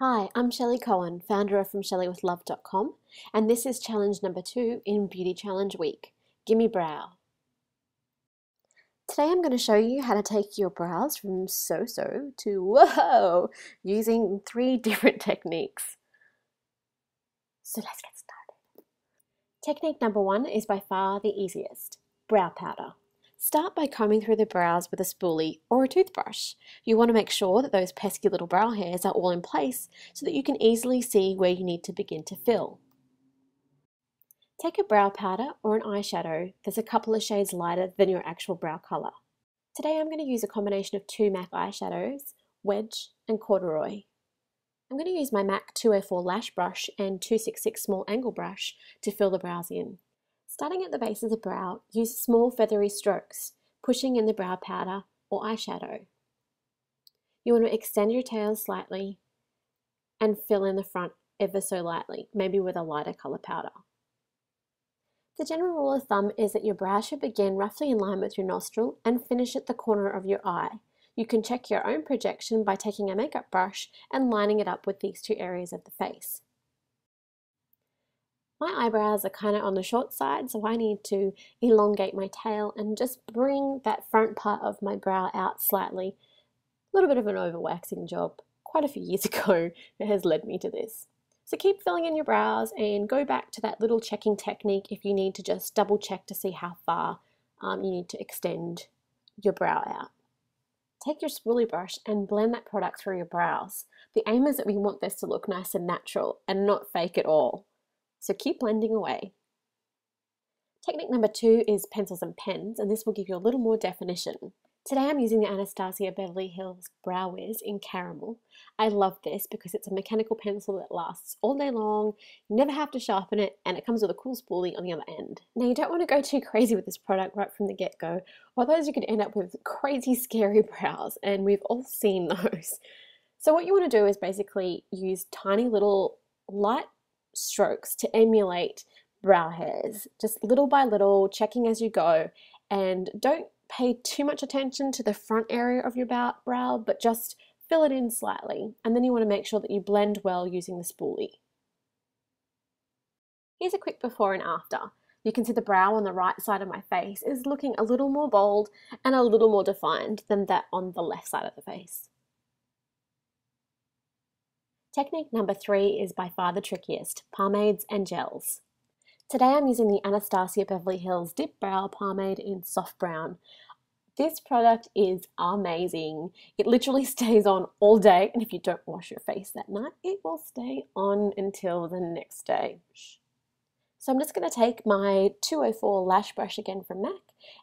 Hi, I'm Shelley Cohen, founder of From ShelleyWithLove.com, and this is challenge number 2 in Beauty Challenge Week. Gimme Brow. Today I'm going to show you how to take your brows from so-so to whoa using 3 different techniques. So let's get started. Technique number 1 is by far the easiest, brow powder. Start by combing through the brows with a spoolie or a toothbrush. You want to make sure that those pesky little brow hairs are all in place so that you can easily see where you need to begin to fill. Take a brow powder or an eyeshadow that's a couple of shades lighter than your actual brow colour. Today I'm going to use a combination of 2 MAC eyeshadows, Wedge and Corduroy. I'm going to use my MAC 204 lash brush and 266 small angle brush to fill the brows in. Starting at the base of the brow, use small feathery strokes, pushing in the brow powder or eyeshadow. You want to extend your tail slightly and fill in the front ever so lightly, maybe with a lighter colour powder. The general rule of thumb is that your brow should begin roughly in line with your nostril and finish at the corner of your eye. You can check your own projection by taking a makeup brush and lining it up with these 2 areas of the face. My eyebrows are kind of on the short side, so I need to elongate my tail and just bring that front part of my brow out slightly. A little bit of an over-waxing job quite a few years ago that has led me to this. So keep filling in your brows and go back to that little checking technique if you need to just double check to see how far you need to extend your brow out. Take your spoolie brush and blend that product through your brows. The aim is that we want this to look nice and natural and not fake at all. So keep blending away. Technique number 2 is pencils and pens, and this will give you a little more definition. Today I'm using the Anastasia Beverly Hills Brow Wiz in Caramel. I love this because it's a mechanical pencil that lasts all day long, you never have to sharpen it, and it comes with a cool spoolie on the other end. Now you don't want to go too crazy with this product right from the get-go, otherwise you could end up with crazy scary brows, and we've all seen those. So what you want to do is basically use tiny little light strokes to emulate brow hairs, just little by little, checking as you go, and don't pay too much attention to the front area of your brow, but just fill it in slightly, and then you want to make sure that you blend well using the spoolie. Here's a quick before and after. You can see the brow on the right side of my face is looking a little more bold and a little more defined than that on the left side of the face. Technique number 3 is by far the trickiest, pomades and gels. Today I'm using the Anastasia Beverly Hills Dip Brow Pomade in Soft Brown. This product is amazing. It literally stays on all day, and if you don't wash your face that night, it will stay on until the next day. So I'm just going to take my 204 lash brush again from MAC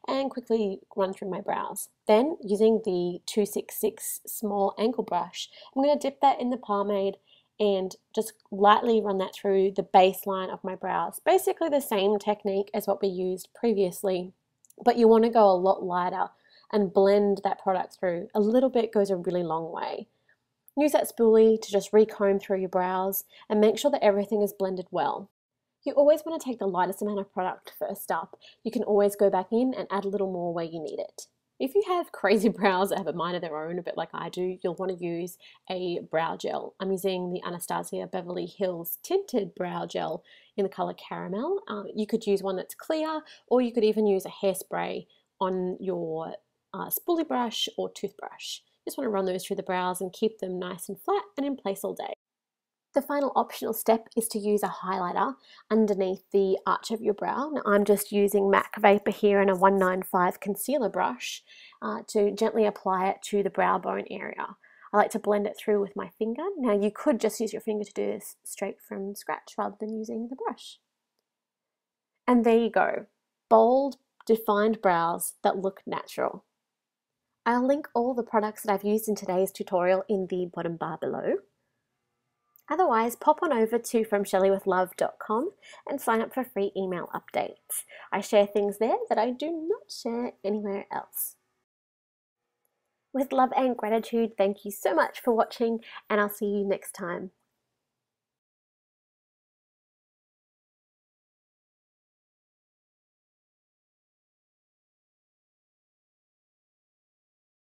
and quickly run through my brows. Then, using the 266 small angle brush, I'm going to dip that in the pomade and just lightly run that through the baseline of my brows. Basically the same technique as what we used previously, but you want to go a lot lighter and blend that product through. A little bit goes a really long way. Use that spoolie to just recomb through your brows and make sure that everything is blended well. You always want to take the lightest amount of product first up. You can always go back in and add a little more where you need it. If you have crazy brows that have a mind of their own, a bit like I do, you'll want to use a brow gel. I'm using the Anastasia Beverly Hills Tinted Brow Gel in the color Caramel. You could use one that's clear, or you could even use a hairspray on your spoolie brush or toothbrush. Just want to run those through the brows and keep them nice and flat and in place all day. The final optional step is to use a highlighter underneath the arch of your brow. Now I'm just using MAC Vapor here and a 195 concealer brush to gently apply it to the brow bone area. I like to blend it through with my finger. Now you could just use your finger to do this straight from scratch rather than using the brush. And there you go, bold, defined brows that look natural. I'll link all the products that I've used in today's tutorial in the bottom bar below. Otherwise, pop on over to FromShelleyWithLove.com and sign up for free email updates. I share things there that I do not share anywhere else. With love and gratitude, thank you so much for watching, and I'll see you next time.